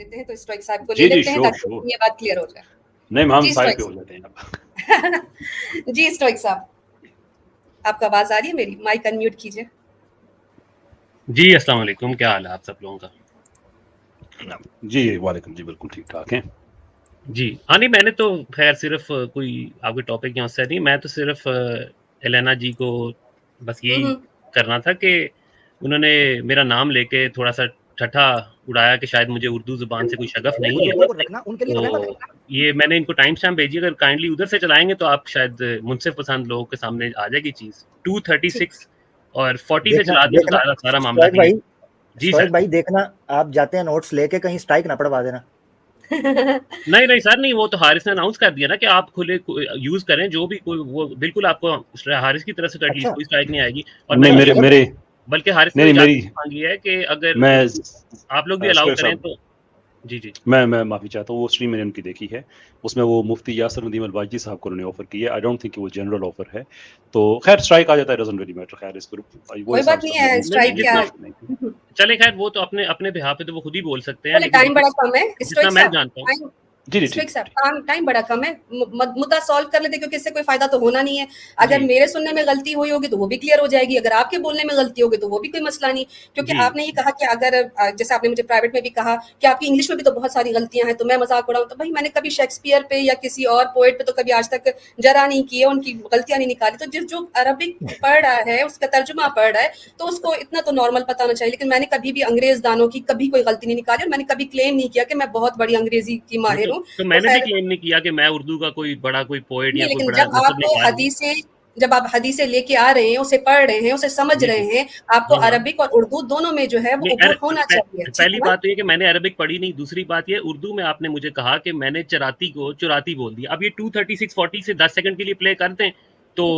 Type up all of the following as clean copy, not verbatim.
देते हैं, तो स्टोइक साहब को ले जी जी लेते हैं श्योर ताकि श्योर, ये बात क्लियर हो जाए। नहीं हम जी साइड स्टोइक पे हो जाते हैं अब। जी स्टोइक साहब, आपको आवाज आ रही है मेरी? माइक अनम्यूट कीजिए। जी अस्सलाम वालेकुम, क्या हाल है आप सब लोगों का? जी वालेकुम जी, बिल्कुल ठीक ठाक है जी हाँ, नहीं मैंने तो खैर सिर्फ कोई आपके टॉपिक यहाँ से नहीं, मैं तो सिर्फ एलेना जी को बस यही करना था कि उन्होंने मेरा नाम लेके थोड़ा सा ठट्ठा उड़ाया कि शायद मुझे उर्दू जुबान से कोई शगफ नहीं है, तो ये मैंने इनको टाइम स्टैम्प भेजी, अगर काइंडली उधर से चलाएंगे तो आप शायद मुनसिफ पसंद लोगों के सामने आ जाएगी चीज। 236 और 40 से चला दिया तो सारा मामला भाई, जी सर भाई देखना आप जाते हैं नोट्स लेके कहीं स्ट्राइक ना पड़वा देना। नहीं सर, नहीं वो तो हारिस ने अनाउंस कर दिया ना कि आप खुले यूज करें जो भी कोई, वो बिल्कुल आपको हारिस की तरफ से एटलीस्ट कोई स्ट्राइक नहीं आएगी। और मेरे बल्कि हारिस ने मांगी है कि अगर आप लोग भी अलाउ करें तो जी जी मैं माफी चाहता हूँ, वो स्ट्रीम मैंने उनकी देखी है, उसमें वो मुफ्ती यासर नदीम अलवाजी साहब को उन्होंने ऑफर किया है। आई डोंट थिंक वो जनरल ऑफर है, तो खैर स्ट्राइक आ जाता है, डजंट रियली मैटर। खैर इस ग्रुप कोई बात नहीं है, स्ट्राइक क्या चले, खैर वो तो अपने बिहाफ पे तो वो खुद ही बोल सकते हैं, लेकिन टाइम बड़ा कम है, जितना मैं जानता हूँ टाइम बड़ा कम है, मुद्दा सॉल्व कर लेते क्योंकि इससे कोई फायदा तो होना नहीं है। अगर मेरे सुनने में गलती हुई होगी तो वो भी क्लियर हो जाएगी, अगर आपके बोलने में गलती होगी तो वो भी कोई मसला नहीं। क्योंकि आपने ये कहा कि अगर जैसे आपने मुझे प्राइवेट में भी कहा कि आपकी इंग्लिश में भी तो बहुत सारी गलतियां हैं, तो मैं मजाक उड़ाऊं, तो भाई मैंने कभी शेक्सपियर पे या किसी और पोएट पे तो कभी आज तक जरा नहीं की है, उनकी गलतियां नहीं निकाली। तो जिस जो अरबिक पढ़ रहा है, उसका तर्जुमा पढ़ रहा है, तो उसको इतना तो नॉर्मल पता होना चाहिए। लेकिन मैंने कभी भी अंग्रेज दानों की कभी कोई गलती नहीं निकाली और मैंने कभी क्लेम नहीं किया कि मैं बहुत बड़ी अंग्रेजी की माहिर हूँ। क्लेम नहीं किया कि मैं उर्दू का कोई बड़ा कोई पोएट या कोई बड़ा, जब आप हदीसें लेके आ रहे हैं, उसे पढ़ रहे हैं, उसे समझ रहे हैं, आपको अरबिक और उर्दू दोनों में जो है वो ऊपर होना चाहिए। पहली बात तो ये कि मैंने अरबिक पढ़ी नहीं, दूसरी बात ये उर्दू में आपने मुझे कहा कि मैंने चराती को चुराती बोल दिया। अब ये 236-40 से 10 सेकंड के लिए प्ले करते हैं तो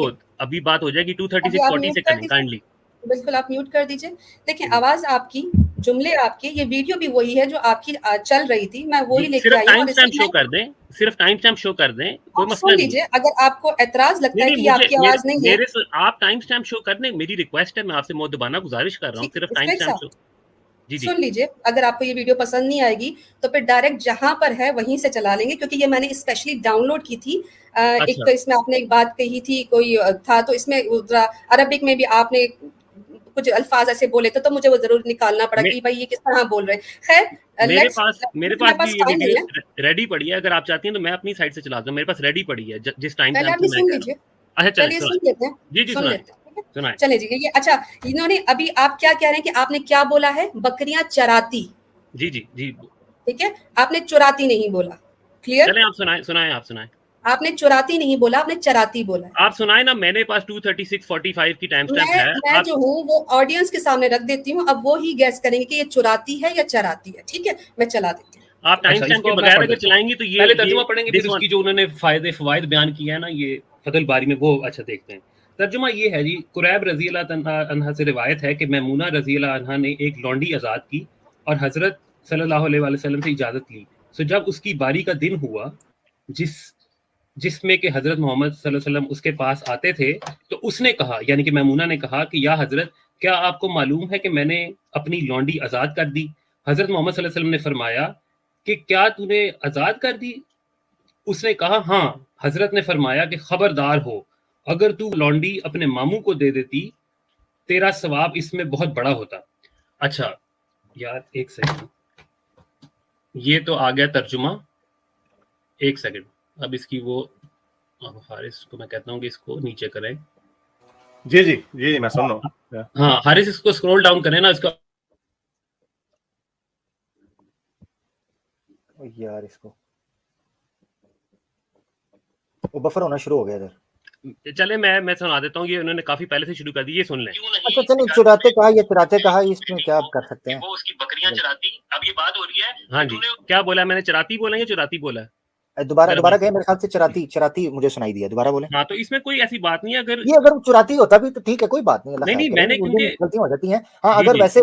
अभी बात हो जाएगी 236-40 से करें काइंडली। बिल्कुल आप म्यूट कर दीजिए। देखिए आवाज आपकी, जुमले आपके, ये वीडियो भी वही है जो आपकी चल रही थी, मैं वही लेके आई हूं। टाइम स्टैम्प शो कर दें, सिर्फ टाइम स्टैम्प शो कर दें, कोई मसला नहीं। अगर आपको एतराज लगता है कि आपकी आवाज नहीं है, आप टाइम स्टैम्प शो कर दें, मेरी रिक्वेस्ट है, मैं आपसे मुद्दबाना गुजारिश कर रहा हूं, सिर्फ टाइम स्टैम्प शो। जी सुन लीजिए, अगर आपको ये वीडियो पसंद नहीं आएगी तो फिर डायरेक्ट जहां पर है वहीं से चला लेंगे, क्योंकि ये मैंने स्पेशली डाउनलोड की थी। एक इसमें आपने एक बात कही थी, कोई था, तो इसमें अरबिक में भी आपने कुछ अल्फाज ऐसे बोले थे, तो मुझे वो जरूर निकालना पड़ा कि भाई ये किस तरह बोल रहे हैं। खैर मेरे पास भी ये वीडियो रेडी पड़ी है, अगर आप चाहती हैं तो मैं अपनी साइड से चला दूं, मेरे पास रेडी पड़ी है जिस टाइम पहले आप सुन लीजिए। अच्छा चलिए सुन लेते हैं, जी जी सुन लेते हैं, सुनाइए। चलिए जी। ये अच्छा, इन्होंने अभी आप क्या कह रहे हैं कि आपने क्या बोला है? बकरियां चराती। जी जी जी ठीक है, आपने चुराती नहीं बोला। क्लियर? चलें आप सुनाएं आप सुनाएं। आपने चुराती नहीं बोला, आपने चराती बोला। आप सुनाए ना, मैंने पास 236-45 की टाइम स्टैम्प है। मैं जो हूँ वो ऑडियंस के सामने रख देती हूँ, अब वो ही गैस करेंगे कि ये चुराती है या चराती है। ठीक है, मैं चला देती हूँ। आप टाइम स्टैम्प के बगैर अगर चलाएंगी तो ये पहले तर्जुमा पढ़ेंगे, फिर उसकी जो उन्होंने फवायद बयान किया है ना ये फतहुल बारी में, वो अच्छा देखते हैं। तर्जुमा ये है जी, कुरैब रज़ी अल्लाह अन्हा से रिवायत है कि मैमूना रज़ी अल्लाह अन्हा ने एक लौंडी आज़ाद की और हज़रत सल्लल्लाहु अलैहि वसल्लम से इजाज़त ली। सो जब उसकी बारी का दिन हुआ जिसमें कि हज़रत मोहम्मद सल्लल्लाहु अलैहि वसल्लम उसके पास आते थे, तो उसने कहा, यानी कि मैमूना ने कहा कि या हज़रत, क्या आपको मालूम है कि मैंने अपनी लौंडी आज़ाद कर दी? हज़रत मोहम्मद सल्लल्लाहु अलैहि वसल्लम ने फरमाया कि क्या तूने आज़ाद कर दी? उसने कहा हाँ। हज़रत ने फरमाया कि खबरदार हो, अगर तू लौंडी अपने मामू को दे देती, तेरा सवाब इसमें बहुत बड़ा होता। अच्छा यार एक सेकंड, ये तो आ गया तर्जुमा, एक सेकंड। अब इसकी वो, अब हारिस को मैं कहता हूँ कि इसको नीचे करें। जी जी जी मैं सुन रहा हूँ। हाँ हारिस, इसको स्क्रॉल डाउन करें ना, इसका यार इसको वो बफर होना शुरू हो गया इधर। चले मैं सुना देता हूँ, ये उन्होंने काफी पहले से शुरू कर दी, ये सुन लें। अच्छा चलो, चुराते कहा या चुराते कहा, इसमें क्या आप कर सकते हैं? वो उसकी बकरियां चराती। अब ये बात हो रही है। हाँ जी, क्या बोला मैंने? चराती बोला या चुराती बोला? दोबारा गए, मेरे ख्याल से चराती मुझे सुनाई दिया, दोबारा बोले। हाँ, तो इसमें कोई ऐसी बात नहीं है, अगर चुराती होता भी तो ठीक है, कोई बात नहीं। नहीं मैंने क्योंकि गलतियां हो जाती हैं। हाँ, अगर वैसे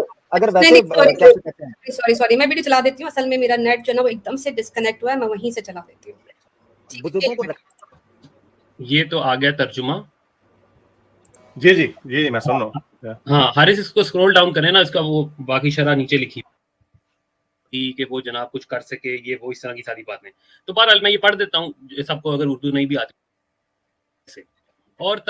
सॉरी मैं वीडियो चला देती हूँ। असल में मेरा नेट जो है ना वो एकदम से डिस्कनेक्ट हुआ है, मैं वहीं से चला देती हूँ। बुजुर्गों को ये तो आ गया तर्जुमा। जी जी जी मैं सुन रहा हूँ। हाँ हारिस, इसको स्क्रॉल डाउन करें ना, इसका वो बाकी शरह नीचे लिखी। कि वो जनाब कुछ कर सके, ये वो इस तरह की सारी बातें। तो बहरहाल मैं ये पढ़ देता हूँ सबको, अगर उर्दू नहीं भी आती से। और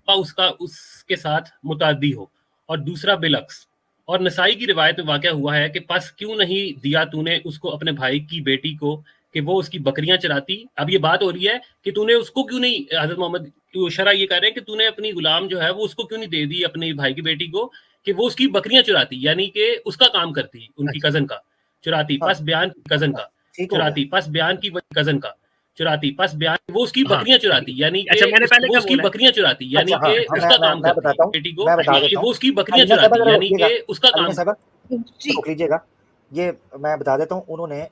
उसका उसके साथ मुतादी हो, और दूसरा बिलक्स। और नसाई की रिवायत में वाक़या हुआ है कि पस क्यों नहीं दिया तूने उसको अपने भाई की बेटी को कि वो उसकी बकरियां चराती। अब ये बात हो रही है कि तूने उसको क्यों नहीं, हजरत मोहम्मद शरा ये कह रहे हैं कि तूने अपनी गुलाम जो है वो उसको क्यों नहीं दे दी अपने भाई की बेटी को कि वो उसकी बकरियां चुराती, यानी कि उसका काम करती, उनकी कजन का चुराती, हाँ। पस बयान कजन का ठीक हो गया। चुराती, पस बयान की कजन का चुराती, पस बयान वो उसकी हाँ। बकरियां चुराती, यानी कि अच्छा, मैंने पहले वो क्या उसकी बोला है? बकरियां चुराती, यानी अच्छा, हाँ, कि हाँ, उसका काम मैं करती बताता हूँ, बेटी को मैं बता कि देता वो हूँ। उसकी बकरियां अलीना साहब चुराती, अगर यानी रुकिएगा, कि उसका काम। अलीना साहब जी रोक लीजिएगा, ये मैं बता देता हूँ। उन्होंने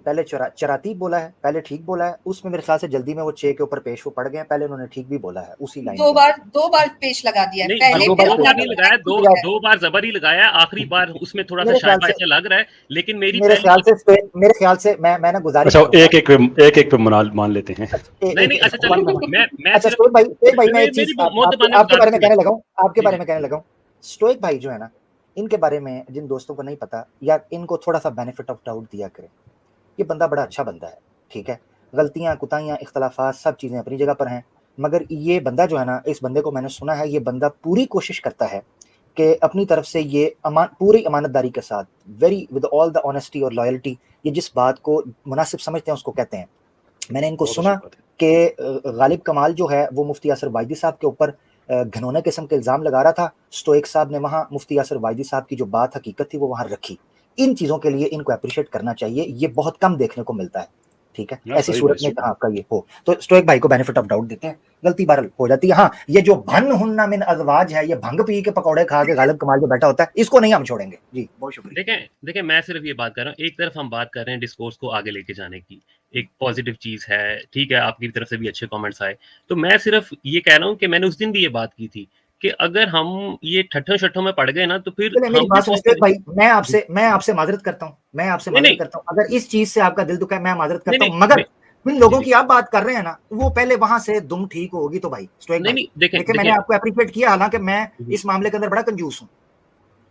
पहले चराती बोला है, पहले ठीक बोला है, उसमें मेरे ख्याल से जल्दी में वो चे के ऊपर पेश वो पड़ गए हैं, पहले उन्होंने ठीक भी बोला है उसी लाइन दो पे। बार पेश लगा दिया है, नहीं, पहले दो दो बार बार पेश नहीं लगा लगाया, दिया। दो बार जबर ही लगाया, आखिरी बार उसमें थोड़ा सा मेरे ख्याल शायबा से ऐसा लग रहा है, लेकिन मेरी मेरे पहली ख्याल से मैं ना गुजारिश अच्छा, करूंगा। एक पे मान लेते हैं। नहीं नहीं, अच्छा चलो, मैं अच्छा, सिर्फ स्टोइक भाई मैं एक मेरी चीज मोहतबान आपके बारे में कहने लगा हूँ, आपके जी, बारे जी। में कहने लगा हूँ। स्टोइक भाई जो है ना, इनके बारे में जिन दोस्तों को नहीं पता, या इनको थोड़ा सा बेनिफिट ऑफ डाउट दिया करें। ये बंदा बड़ा अच्छा बंदा है, ठीक है, गलतियां कुताइयां इख्तलाफात सब चीजें अपनी जगह पर हैं, मगर ये बंदा जो है ना, इस बंदे को मैंने सुना है, ये बंदा पूरी कोशिश करता है कि अपनी तरफ से ये पूरी अमानतदारी के साथ, very with all the honesty और लॉयल्टी, ये जिस बात को मुनासिब समझते हैं उसको कहते हैं। मैंने इनको बहुत सुना अच्छी बात है। कि गालिब कमाल जो है वो मुफ्ती यासिर वाइदी साहब के ऊपर घिनौने किस्म के इल्ज़ाम लगा रहा था। स्टोइक साहब ने वहाँ मुफ्ती यासिर वाइदी साहब की जो बात हकीकत थी वो वहाँ रखी। इन चीज़ों के लिए इनको अप्रिशिएट करना चाहिए, ये बहुत कम देखने को मिलता है, ठीक है, ऐसी सही सूरत बात में है। कहाँ का ये हो। तो स्टोइक भाई को बेनिफिट ऑफ डाउट देते हैं, गलती बहरहाल हो जाती है। हाँ, ये जो भन हुन्ना मिन अज़वाज है, ये भंग पी के पकौड़े खा के गालिब कमाल जो बैठा होता है, इसको नहीं हम छोड़ेंगे जी। बहुत शुक्रिया। देखें मैं सिर्फ ये बात कर रहा हूँ, एक तरफ हम बात कर रहे हैं डिस्कोर्स को आगे लेके जाने की, एक पॉजिटिव चीज है, ठीक है, आपकी तरफ से भी अच्छे कमेंट्स आए, तो मैं सिर्फ ये कह रहा हूँ कि मैंने उस दिन भी ये बात की थी कि अगर हम ये ठट्ठों में पड़ गए ना, तो फिर मेरी हम बात सुनिए स्टोइक भाई, मैं आपसे माजरत करता हूँ, नहीं अगर इस चीज से आपका दिल दुखा है, मैं माजरत करता हूँ, नहीं, मगर जिन लोगों जी, की आप बात कर रहे हैं ना, वो पहले वहां से दुम ठीक होगी तो भाई स्टोइक भाई। नहीं देखिए मैंने आपको अप्रिशिएट किया, हालांकि मैं इस मामले के अंदर बड़ा कंजूस हूँ।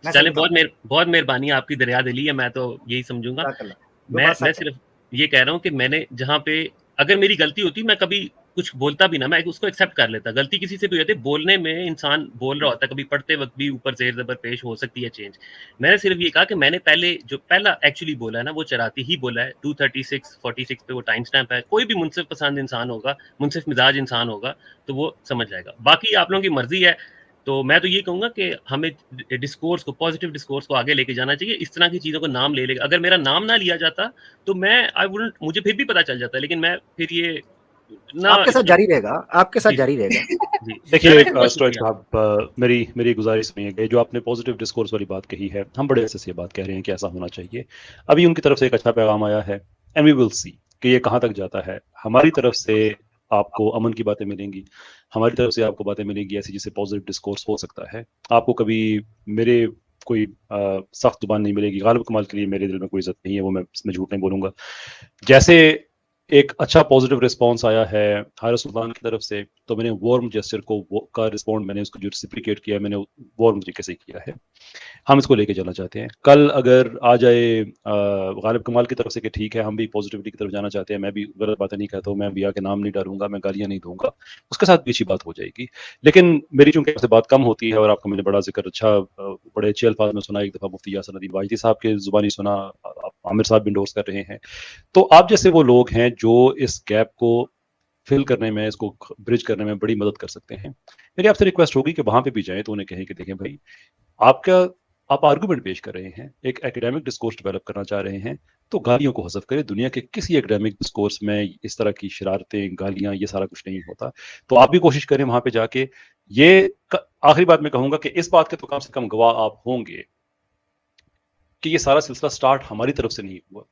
चले, बहुत मेहरबानी आपकी, दरिया दिली है, मैं तो यही समझूंगा। मैं सिर्फ ये कह रहा हूँ कि मैंने जहाँ पे अगर मेरी गलती होती, मैं कभी कुछ बोलता भी ना, मैं उसको एक्सेप्ट कर लेता। गलती किसी से भी होती है, बोलने में इंसान बोल रहा होता है, कभी पढ़ते वक्त भी ऊपर जेर जबर पेश हो सकती है चेंज। मैंने सिर्फ ये कहा कि मैंने पहला एक्चुअली बोला है ना, वो चराती ही बोला है। 236-46 पे वो टाइम स्टैम्प है। कोई भी मुनसिफ पसंद इंसान होगा, मुनसिफ मिजाज इंसान होगा, तो वो समझ जाएगा। बाकी आप लोगों की मर्जी है। तो मैं तो ये कहूंगा कि हमें डिस्कोर्स को, पॉजिटिव डिस्कोर्स को आगे लेके जाना चाहिए। इस तरह की चीजों को नाम ले लेगा, अगर मेरा नाम ना लिया जाता तो मैं मुझे फिर भी पता चल जाता, लेकिन मैं फिर ये ना आपके साथ जारी रहेगा, आपके साथ जारी रहेगा। देखिए स्टोइक साहब, मेरी गुजारिश सुनिए, जो आपने पॉजिटिव डिस्कोर्स वाली बात कही है, हम बड़े अच्छे से बात कह रहे हैं कि ऐसा होना चाहिए। अभी उनकी तरफ से एक अच्छा पैगाम आया है, एंड वी विल सी कि ये कहाँ तक जाता है। हमारी तरफ से आपको अमन की बातें मिलेंगी, हमारी तरफ से आपको बातें मिलेंगी ऐसी जिससे पॉजिटिव डिस्कोर्स हो सकता है। आपको कभी मेरे कोई सख्त जुबान नहीं मिलेगी। गालिब कमाल के लिए मेरे दिल में कोई इज्जत नहीं है, वो मैं इसमें झूठ नहीं बोलूंगा। जैसे एक अच्छा पॉजिटिव रिस्पांस आया है हारिस सुल्तान की तरफ से, तो मैंने वार्म जेस्चर का रिस्पॉन्ड मैंने उसको जो रेसिप्रिकेट किया, मैंने वार्म तरीके से किया है। हम इसको लेके जाना चाहते हैं। कल अगर आ जाए गालिब कमाल की तरफ से कि ठीक है, हम भी पॉजिटिविटी की तरफ जाना चाहते हैं, मैं भी गलत बातें नहीं कहता हूँ, मैं भी आके नाम नहीं डालूंगा, मैं गालियां नहीं दूंगा, उसके साथ भी अच्छी बात हो जाएगी। लेकिन मेरी चूंकि आपसे बात कम होती है, और आपका मैंने बड़ा जिक्र बड़े अच्छे अल्फाज में सुना, एक दफ़ा मुफ्ती यासिर नदीम वाजदी साहब के जुबानी सुना, आमिर साहब भी इंडोर्स कर रहे हैं, तो आप जैसे वो लोग हैं जो इस गैप को फिल करने में, इसको ब्रिज करने में बड़ी मदद कर सकते हैं। मेरी आपसे रिक्वेस्ट होगी कि वहां पे भी जाएं तो उन्हें कहें कि देखें भाई, आप आर्गुमेंट पेश कर रहे हैं, एक एकेडमिक डिस्कोर्स डेवलप करना चाह रहे हैं, तो गालियों को हज़फ करें। दुनिया के किसी एकेडमिक डिस्कोर्स में इस तरह की शरारतें, गालियां, ये सारा कुछ नहीं होता। तो आप भी कोशिश करें वहां पे जाके। ये आखिरी बात मैं कहूंगा कि इस बात के तो कम से कम गवाह आप होंगे कि ये सारा सिलसिला स्टार्ट हमारी तरफ से नहीं हुआ,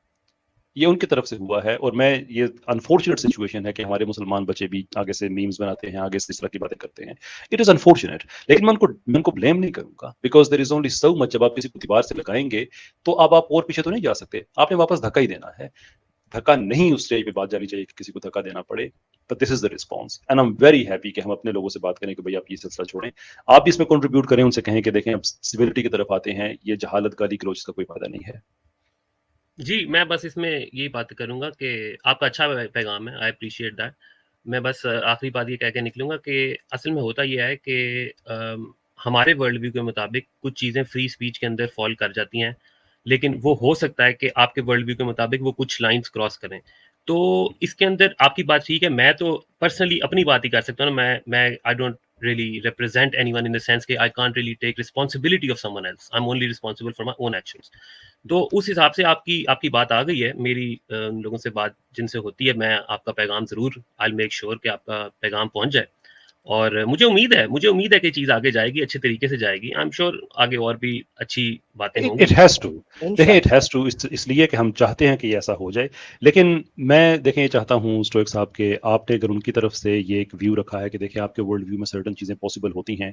ये उनकी तरफ से हुआ है। और मैं, ये अनफॉर्चुनेट सिचुएशन है कि हमारे मुसलमान बच्चे भी आगे से मीम्स बनाते हैं, आगे से इस तरह की बातें करते हैं। इट इज अनफॉर्चुनेट, लेकिन मैं उनको ब्लेम नहीं करूंगा, because there is only so much. जब आप किसी को दीवार से लगाएंगे तो अब आप और पीछे तो नहीं जा सकते, आपने वापस धक्का ही देना है। धक्का नहीं उस स्टेज पे बात जानी चाहिए कि किसी को धक्का देना पड़े। but this is the response and I'm very happy कि हम अपने लोगों से बात करें कि भाई आप ये सिलसिला छोड़ें, आप भी इसमें कंट्रीब्यूट करें, उनसे कहें कि देखें अब सिविलिटी की तरफ आते हैं, ये जहालत गाली गलौज का कोई फायदा नहीं है। जी, मैं बस इसमें यही बात करूंगा कि आपका अच्छा पैगाम है, आई अप्रिशिएट दैट। मैं बस आखिरी बात ये कह के निकलूंगा कि असल में होता यह है कि हमारे वर्ल्ड व्यू के मुताबिक कुछ चीज़ें फ्री स्पीच के अंदर फॉल कर जाती हैं, लेकिन वो हो सकता है कि आपके वर्ल्ड व्यू के मुताबिक वो कुछ लाइंस क्रॉस करें। तो इसके अंदर आपकी बात ठीक है, मैं तो पर्सनली अपनी बात ही कर सकता हूँ ना, मैं I don't really represent anyone in the sense कि I can't really take responsibility of someone else. I'm only responsible for my own actions. तो उस हिसाब से आपकी बात आ गई है। मेरी उन लोगों से बात जिनसे होती है, मैं आपका पैगाम ज़रूर I'll make sure कि आपका पैगाम पहुंच जाए, और मुझे उम्मीद है कि चीज़ आगे जाएगी, अच्छे तरीके से जाएगी। आई एम श्योर आगे और भी अच्छी बातें होंगी। इट हैज़ टू, देखें इट हैज़ टू, इसलिए कि हम चाहते हैं कि ऐसा हो जाए। लेकिन मैं देखें ये चाहता हूँ स्टोइक साहब के, आपने अगर उनकी तरफ से ये एक व्यू रखा है कि देखिए आपके वर्ल्ड व्यू में सर्टन चीज़ें पॉसिबल होती हैं,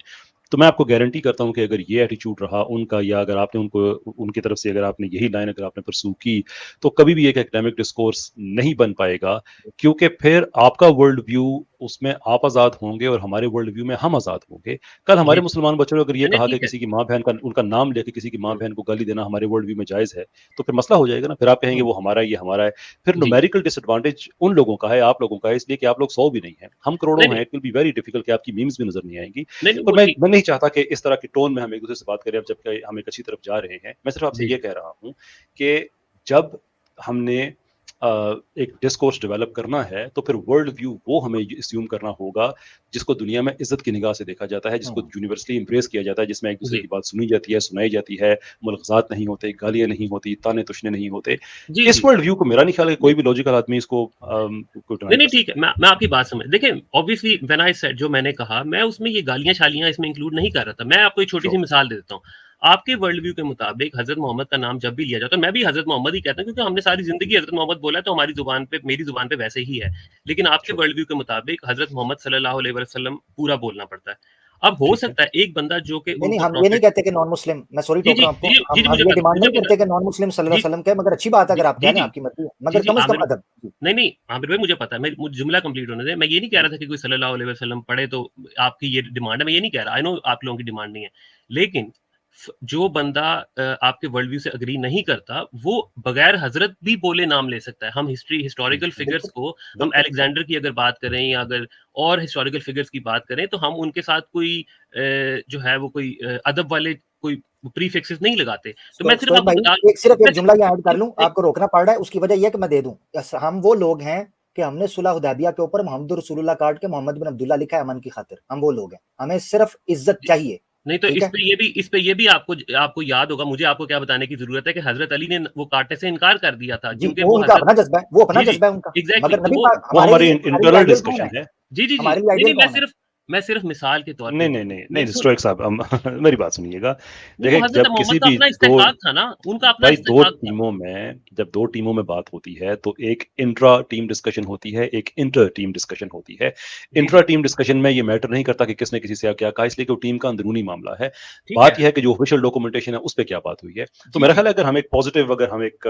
तो मैं आपको गारंटी करता हूँ कि अगर ये एटीट्यूड रहा उनका, या अगर आपने उनको उनकी तरफ से अगर आपने यही लाइन अगर आपने परसू की, तो कभी भी एक एकेडमिक डिस्कोर्स नहीं बन पाएगा, क्योंकि फिर आपका वर्ल्ड व्यू उसमें आप आज़ाद होंगे और हमारे वर्ल्ड व्यू में हम आज़ाद होंगे। कल हमारे मुसलमान बच्चों ने अगर ये कहा कि किसी की माँ बहन का, उनका नाम लेके किसी की माँ बहन को गाली देना हमारे वर्ल्ड व्यू में जायज़ है, तो फिर मसला हो जाएगा ना। फिर आप कहेंगे वो हमारा है, ये हमारा है। फिर न्यूमेरिकल डिसएडवांटेज उन लोगों का है, आप लोगों का है, इसलिए कि आप लोग 100 भी नहीं हैं, हम करोड़ों हैं। It will be very difficult कि आपकी मीम्स भी नजर नहीं आएंगी। और मैं नहीं चाहता कि इस तरह की टोन में हम एक दूसरे से बात करें अब जबकि हम एक अच्छी तरफ जा रहे हैं। मैं सिर्फ आपसे ये कह रहा हूँ कि जब हमने एक डिस्कोर्स डेवलप करना है तो फिर वर्ल्ड व्यू वो हमें अस्यूम करना होगा जिसको दुनिया में इज्जत की निगाह से देखा जाता है, जिसको यूनिवर्सली एम्ब्रेस किया जाता है, जिसमें एक दूसरे की बात सुनी जाती है, सुनाई जाती है, मुलाकात नहीं होते, गालियां नहीं होती, ताने तुशने नहीं होते। इस वर्ल्ड व्यू को मेरा नहीं ख्याल है कोई भी लॉजिकल आदमी इसको नहीं ठीक है। मैं आपकी बात समझ, देखिए ऑब्वियसली व्हेन आई सेड, जो मैंने कहा, मैं उसमें ये गालियां शालियां इसमें इंक्लूड नहीं कर रहा था। मैं आपको एक छोटी सी मिसाल दे देता हूँ। आपके वर्ल्ड व्यू के मुताबिक हजरत मोहम्मद का नाम जब भी लिया जाता है, मैं भी हजरत मोहम्मद ही कहता हूँ, क्योंकि हमने सारी जिंदगी हजरत मोहम्मद बोला है, तो हमारी जुबान पे, मेरी जुबान पे वैसे ही है। लेकिन आपके वर्ल्ड व्यू के मुताबिक हजरत मोहम्मद सल्लल्लाहु अलैहि वसल्लम पूरा बोलना पड़ता है। अब हो सकता है एक बंदा जो कि नहीं, हम ये नहीं कहते कि नॉन मुस्लिम, मैं सॉरी टोक रहा हूं आपको, हम ये डिमांड नहीं करते कि नॉन मुस्लिम सल्लल्लाहु अलैहि वसल्लम के, मगर अच्छी बात है अगर आप कह रहे हैं, आपकी मर्जी है, मगर कम से कम अदब। नहीं आमिर भाई, मुझे पता है, मैं जुमला कंप्लीट होने दे। मैं ये नहीं कह रहा था कि कोई सल्लल्लाहु अलैहि वसल्लम पढ़े तो आपकी ये डिमांड है, मैं ये नहीं कह रहा। आई नो आप लोगों की डिमांड नहीं है, लेकिन जो बंदा आपके वर्ल्ड व्यू से अग्री नहीं करता, वो बगैर हजरत भी बोले नाम ले सकता है। हम हिस्टोरिकल फिगर्स को, हम अलेक्जेंडर की अगर बात करें या अगर और हिस्टोरिकल फिगर्स की बात करें, तो हम उनके साथ कोई जो है वो कोई अदब वाले कोई प्रीफिक्सेस नहीं लगाते। तो मैं सिर्फ एक जुमला ये ऐड कर लूं, आपको रोकना पड़ रहा है, उसकी वजह यह कि मैं दे दूं, हम वो लोग हैं कि हमने सुलह हुदैबिया के ऊपर मोहम्मद रसूलुल्लाह काट के मोहम्मद बिन अब्दुल्ला लिखा है अमन की खातिर। हम वो लोग हैं, हमें सिर्फ इज्जत चाहिए। नहीं तो इस पे ये भी आपको याद होगा, मुझे आपको क्या बताने की जरूरत है कि हज़रत अली ने वो काटने से इनकार कर दिया था, क्योंकि वो उनका अपना जज़्बा है, वो अपना जज़्बा है उनका। एग्जैक्टली, वो हमारी इंटरनल डिस्कशन है। जी, मैं सिर्फ मिसाल के तौर पे नहीं स्टोइक साहब मेरी बात सुनिएगा। देखिए जब किसी भी दो टीमों में बात होती है तो एक इंट्रा टीम डिस्कशन होती है, एक इंटर टीम डिस्कशन होती है। इंट्रा टीम डिस्कशन में ये मैटर नहीं करता कि किसने किसी से क्या कहा, इसलिए कि टीम का अंदरूनी मामला है। बात यह है कि जो ऑफिशियल डॉक्यूमेंटेशन है उस पर क्या बात हुई है। तो मेरा ख्याल है अगर हम एक पॉजिटिव, अगर हम एक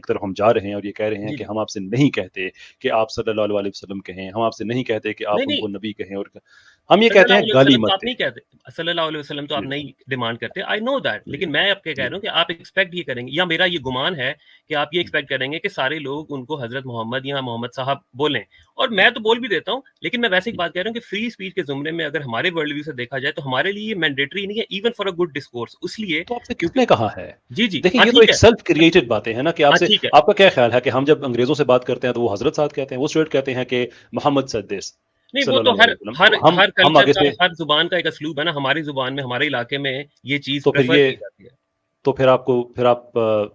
तरफ हम जा रहे हैं और ये कह रहे हैं कि हम आपसे नहीं कहते कि आप सल्लल्लाहु अलैहि वसल्लम कहें, हम आपसे नहीं कहते कि आप उनको नबी कहें, हम ये कहते हैं गाली मत नहीं कहते, सल्लल्लाहु अलैहि वसल्लम तो आप नहीं डिमांड करते, आई नो दैट। लेकिन मैं आपके कह रहा हूँ कि आप एक्सपेक्ट ये करेंगे, या मेरा ये गुमान है कि आप ये एक्सपेक्ट करेंगे कि सारे लोग उनको हजरत मोहम्मद या मोहम्मद साहब बोलें। और मैं तो बोल भी देता हूँ, लेकिन मैं वैसे ही बात कह रहा हूँ कि फ्री स्पीच के जुमरे में अगर हमारे वर्ल्ड व्यू से देखा जाए तो हमारे लिए मैंडेटरी नहीं है, even for a good discourse. इसलिए तो आपसे किसने कहा है? जी देखिए ये तो एक सेल्फ क्रिएटेड बातें है ना कि आपसे, आपका क्या ख्याल है कि हम जब अंग्रेजों से बात करते हैं तो वो हजरत साहब कहते हैं, वो स्ट्रेट कहते हैं कि मोहम्मद सेड दिस। नहीं, वो तो हर कल्चर का, हर जुबान का एक असलूब है ना। हमारी जुबान में, हमारे इलाके में ये चीज प्रेफर की जाती है। तो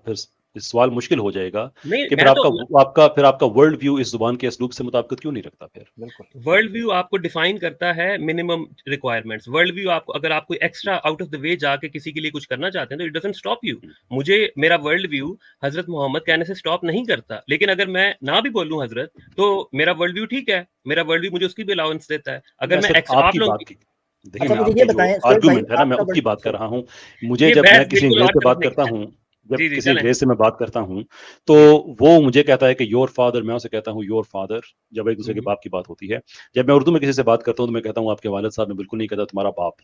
फिर सवाल मुश्किल हो जाएगा कि फिर आपका वर्ल्ड व्यू इस जुबान के असलूब से मुताबिक क्यों नहीं रखता? फिर बिल्कुल वर्ल्ड व्यू आपको डिफाइन करता है मिनिमम रिक्वायरमेंट्स। वर्ल्ड व्यू आपको, अगर आप कोई extra out of the way जाके किसी के लिए कुछ करना चाहते हैं तो इट डजंट स्टॉप यू। मुझे मेरा वर्ल्ड व्यू हजरत मोहम्मद कहने से स्टॉप नहीं करता, लेकिन अगर मैं ना भी बोलूं हजरत, तो मेरा वर्ल्ड व्यू ठीक है, मेरा वर्ल्ड व्यू मुझे उसकी भी अलाउंस देता है। अगर मैं आप लोग देखिए, मैं आपकी जो आर्गुमेंट है ना, मैं उसकी बात कर रहा हूँ। मुझे जब मैं किसी अंग्रेज से बात करता हूँ, जब जी, किसी चलें। रेस से मैं बात करता हूँ, तो वो मुझे कहता है कि योर फादर, मैं उसे कहता हूँ योर फादर, जब एक-दूसरे के बाप की बात होती है। जब मैं उर्दू में किसी से बात करता हूँ, तो मैं कहता हूँ आपके वालिद साहब, मैं बिल्कुल नहीं कहता तुम्हारा बाप,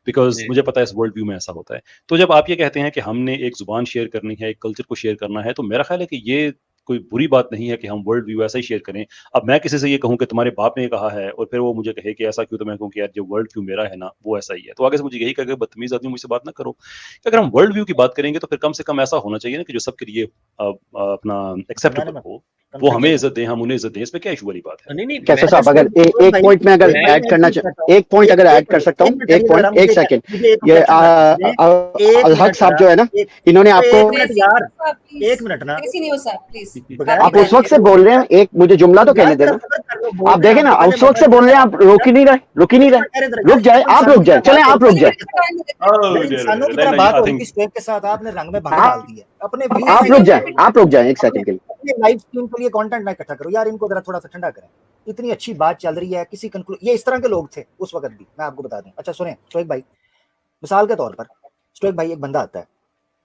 बिकॉज़ जी। मुझे पता है इस वर्ल्ड व्यू में ऐसा होता है। तो जब आप ये कहते हैं कि हमने एक ज़ुबान शेयर करनी है, एक कल्चर को शेयर करना है, तो मेरा ख़्याल है कि ये कोई बुरी बात नहीं है कि हम वर्ल्ड व्यू ऐसा ही शेयर करें। अब मैं किसी से ये कहूँ कि तुम्हारे बाप ने ये कहा है और फिर वो मुझे कहे कि ऐसा क्यों, तो मैं कहूँ कि यार जो वर्ल्ड व्यू मेरा है ना, वो ऐसा ही है। तो आगे से मुझे यही कहेगा बदतमीज़ आदमी मुझसे बात ना करो। कि अगर हम वर्ल्ड व्यू की बात करेंगे तो फिर कम से कम ऐसा होना चाहिए ना कि जो सबके लिए अपना एक्सेप्टेबल हो, वो हमें इज़्ज़त दें, हम उन्हें इज़्ज़त दें। इसमें क्या इश्यू वाली बात है? नहीं, नहीं, कैसर मैं साहब, अगर एक पॉइंट में अगर मैं- ऐड करना एक पॉइंट अगर ऐड कर सकता हूँ, एक पॉइंट, एक सेकंड, ये अलहक साहब जो है ना, इन्होंने आपको, एक मिनट ना, देसी न्यूज़ साहब प्लीज। आप उस वक्त से बोल रहे हैं, एक मुझे जुमला तो कहने देना। आप देखें ना, उस वक्त से बोल रहे हैं, आप रुक ही नहीं रहे, रुक जाए, आप रुक जाए, चलें आप रुक जाए, इंसानों की तरह बात हो रही थी स्टेज के साथ, आपने रंग में भंग डाल दी है अपने आप रुक जाए एक सेकंड के लिए। अपने लाइव स्ट्रीम के लिए कंटेंट ना इकट्ठा करो यार, इनको जरा थोड़ा सा ठंडा करें। इतनी अच्छी बात चल रही है, किसी ये इस तरह के लोग थे उस वक्त भी, मैं आपको बता दूं। अच्छा सुने स्टोइक भाई, मिसाल के तौर पर स्टोइक भाई, एक बंदा आता है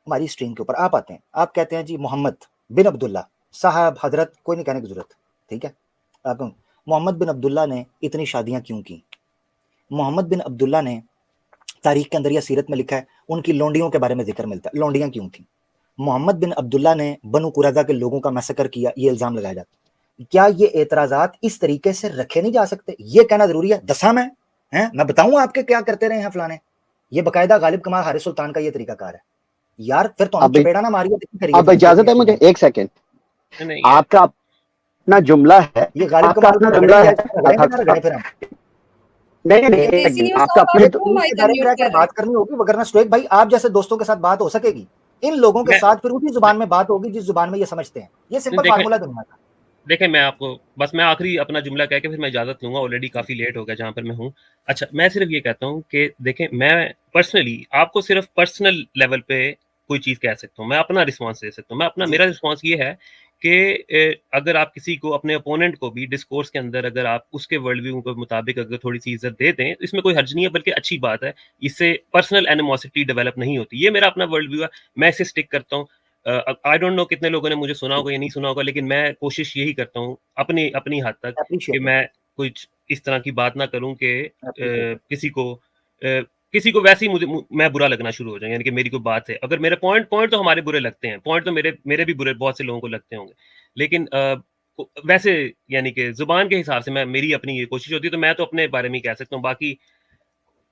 हमारी स्ट्रीम के ऊपर, आप आते हैं, आप कहते हैं जी मोहम्मद बिन अब्दुल्ला साहब, हजरत, कोई नहीं कहने की जरूरत, ठीक है। आप मोहम्मद बिन अब्दुल्ला ने इतनी शादियां क्यों की? मोहम्मद बिन अब्दुल्ला ने तारीख के अंदर या सीरत में लिखा है, उनकी लौंडियों के बारे में जिक्र मिलता है, लौंडियां क्यों थी? मोहम्मद बिन अब्दुल्ला ने बनु कुरैज़ा के लोगों का मैसेकर किया, ये इल्जाम लगाया जाता। क्या ये एतराजात इस तरीके से रखे नहीं जा सकते? ये कहना जरूरी है? दसा मैं बताऊं आपके क्या करते रहे हैं फलाने? ये बकायदा गालिब कमाल हारिस सुल्तान का ये तरीकाकार है यार। फिर तो हम चपेड़ा ना मारिए। अब इजाजत है मुझे एक सेकंड, आपका अपना जुमला है, ये गालिब कमाल का जुमला है, फिर हम नहीं, आपका अपने बात करनी होगी, वगरना स्टोइक भाई आप जैसे दोस्तों के साथ बात हो सकेगी, इन लोगों के साथ फिर उसी जुबान में बात होगी जिस जुबान में ये समझते हैं। ये सिंपल फार्मूला दुनिया का। देखें, मैं आपको बस मैं आखिरी अपना जुमला कह के फिर मैं इजाजत लूंगा, ऑलरेडी काफी लेट हो गया जहां पर मैं हूं। अच्छा, मैं सिर्फ ये कहता हूं कि देखें, मैं पर्सनली आपको सिर्फ पर्सनल लेवल पे कोई चीज कह सकता हूं, मैं अपना रिस्पांस दे सकता हूं। मैं अपना मेरा रिस्पांस ये है कि अगर आप किसी को, अपने ओपोनेंट को भी डिस्कोर्स के अंदर अगर आप उसके वर्ल्ड व्यू के मुताबिक अगर थोड़ी सी इज्जत दे दें, इसमें कोई हर्ज नहीं है, बल्कि अच्छी बात है। इससे पर्सनल एनिमोसिटी डेवलप नहीं होती। ये मेरा अपना वर्ल्ड व्यू है, मैं इसे स्टिक करता हूँ। आई डोंट नो कितने लोगों ने मुझे सुना होगा या नहीं सुना होगा, लेकिन मैं कोशिश यही करता हूँ अपनी हद तक कि मैं कुछ इस तरह की बात ना करूं कि किसी को वैसे ही मैं बुरा लगना शुरू हो जाए, यानी कि मेरी कोई बात है, अगर मेरे पॉइंट तो हमारे बुरे लगते हैं, पॉइंट तो मेरे भी बुरे बहुत से लोगों को लगते होंगे, लेकिन वैसे यानी कि जुबान के हिसाब से मेरी अपनी ये कोशिश होती है, तो मैं तो अपने बारे में ही कह सकता हूँ। बाकी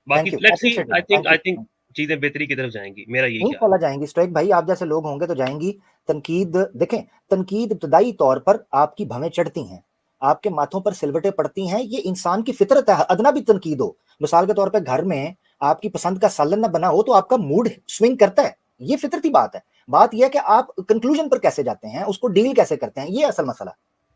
लेट्स सी, आई थिंक चीजें बेहतरी की तरफ जाएंगी, मेरा यही ख्याल जाएंगी। स्टोइक भाई आप जैसे लोग होंगे तो जाएंगी। तनकीद देखें, तनकीद इब्तदाई तौर पर आपकी भवें चढ़ती हैं, आपके माथों पर सिलवटें पड़ती हैं, ये इंसान की फितरत है। अदना भी तनकीद हो, मिसाल के तौर पर घर में आपकी पसंद का सालन ना बना हो तो आपका मूड स्विंग करता है, ये फितरती बात है। बात यह है कि आप कंक्लूजन पर कैसे जाते हैं, उसको डील कैसे करते हैं, ये असल मसला।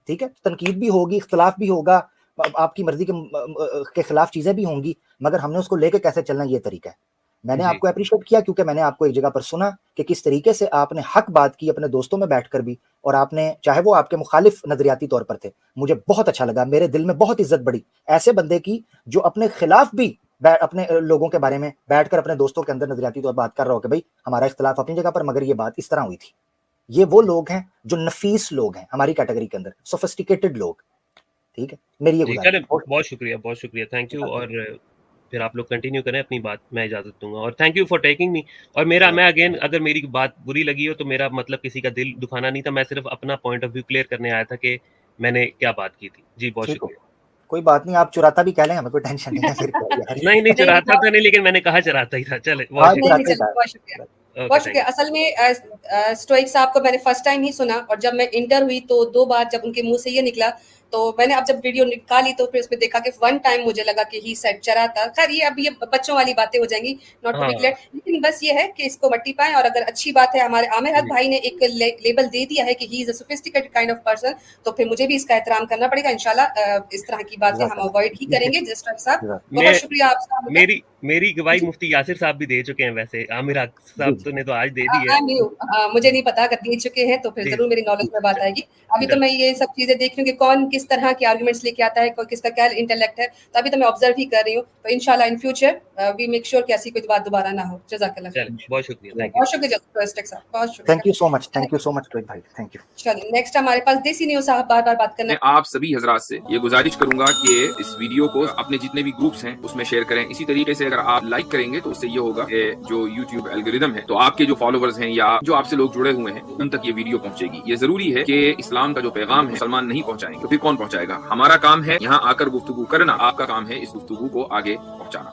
ठीक है, तनकीद भी होगी, इख्तलाफ भी होगा, आपकी मर्जी के खिलाफ चीजें भी होंगी, मगर हमने उसको लेके कैसे चलना, ये तरीका है। मैंने आपको अप्रिशिएट किया क्योंकि मैंने आपको एक जगह पर सुना कि किस तरीके से आपने हक बात की अपने दोस्तों में बैठकर भी, और आपने, चाहे वो आपके मुखालिफ नजरियाती तौर पर थे, मुझे बहुत अच्छा लगा, मेरे दिल में बहुत इज्जत बढ़ी ऐसे बंदे की जो अपने खिलाफ भी अपने लोगों के बारे में बैठकर अपने दोस्तों के अंदर नजरियाती तौर पर बात कर रहा हो कि भाई हमारा इख्तलाफ अपनी जगह पर, मगर ये बात इस तरह हुई थी। ये वो लोग हैं जो नफीस लोग हैं हमारी कैटेगरी के अंदर, सोफिस्टिकेटेड लोग। ठीक है, मेरी ये गुजारिश। बहुत शुक्रिया, थैंक यू। और फिर आप लोग कंटिन्यू करें अपनी बात, मैं इजाजत दूंगा, और thank you for taking me. और मैं अगेन, अगर मेरी बात बुरी लगी हो तो मेरा मतलब किसी का दिल दुखाना नहीं था, मैं सिर्फ अपना पॉइंट ऑफ व्यू क्लियर करने आया था कि मैंने क्या बात की थी। जी, बहुत शुक्रिया। कोई बात नहीं, आप चुराता भी कह लें, हमें कोई टेंशन नहीं है फिर। नहीं चुराता तो नहीं, लेकिन मैंने कहा चुराता ही था। चले, बहुत शुक्रिया। असल में स्टोइक साहब को मैंने फर्स्ट टाइम ही सुना, और जब मैं इंटर हुई तो 2 बार जब उनके मुंह से ये निकला, तो मैंने अब जब वीडियो निकाली तो फिर उसमें देखा कि वन टाइम मुझे लगा कि ही सेड चराता। खैर ये अब ये बच्चों वाली बातें हो जाएंगी, नॉट टू बी क्लियर, लेकिन बस ये है कि इसको मट्टी पाएं। और अगर अच्छी बात है, हमारे आमिर हक भाई ने एक लेबल दे दिया है कि he is a sophisticated kind of person, तो फिर मुझे भी इसका एहतराम करना पड़ेगा। इंशाल्लाह इस तरह की बातें हम अवॉइड ही करेंगे। जस्ट साहब बहुत शुक्रिया आपका। मेरी गवाही मुफ्ती यासिर साहब भी दे चुके हैं, वैसे आमिर हक साहब तो ने तो आज दे दी है। मुझे नहीं पता, अगर दे चुके हैं तो फिर जरूर मेरी नॉलेज में बात आएगी। अभी तो मैं ये सब चीजें देख रही हूँ कि कौन किस तरह के आर्गुमेंट्स लेके आता है, कोई किसका क्या इंटेलेक्ट है, तो अभी तो मैं ऑब्जर्व ही कर रही हूँ। तो इंशाल्लाह in future we make sure कि ऐसी कोई बात दोबारा ना हो। जज़ाकल्लाह। बहुत शुक्रिया, बहुत शुक्रिया स्टोइक साहब, बहुत शुक्रिया। Thank you so much stoic भाई, थैंक यू। चलिए नेक्स्ट हमारे पास देसी न्यूज़ साहब बार बात करना। मैं आप सभी हजरात से ये गुजारिश करूंगा कि इस वीडियो को अपने जितने भी ग्रुप्स हैं उसमें शेयर करें। इसी तरीके से अगर आप लाइक करेंगे तो उससे ये होगा कि जो यूट्यूब एल्गोरिदम है, तो आपके जो फॉलोवर्स हैं या जो आपसे लोग जुड़े हुए हैं उन तक ये वीडियो पहुंचेगी। ये जरूरी है कि इस्लाम का जो पैगाम है मुसलमान नहीं पहुंचाएंगे तो फिर कौन पहुंचाएगा? हमारा काम है यहाँ आकर गुफ्तगू करना, आपका काम है इस गुफ्तगू को आगे पहुंचाना।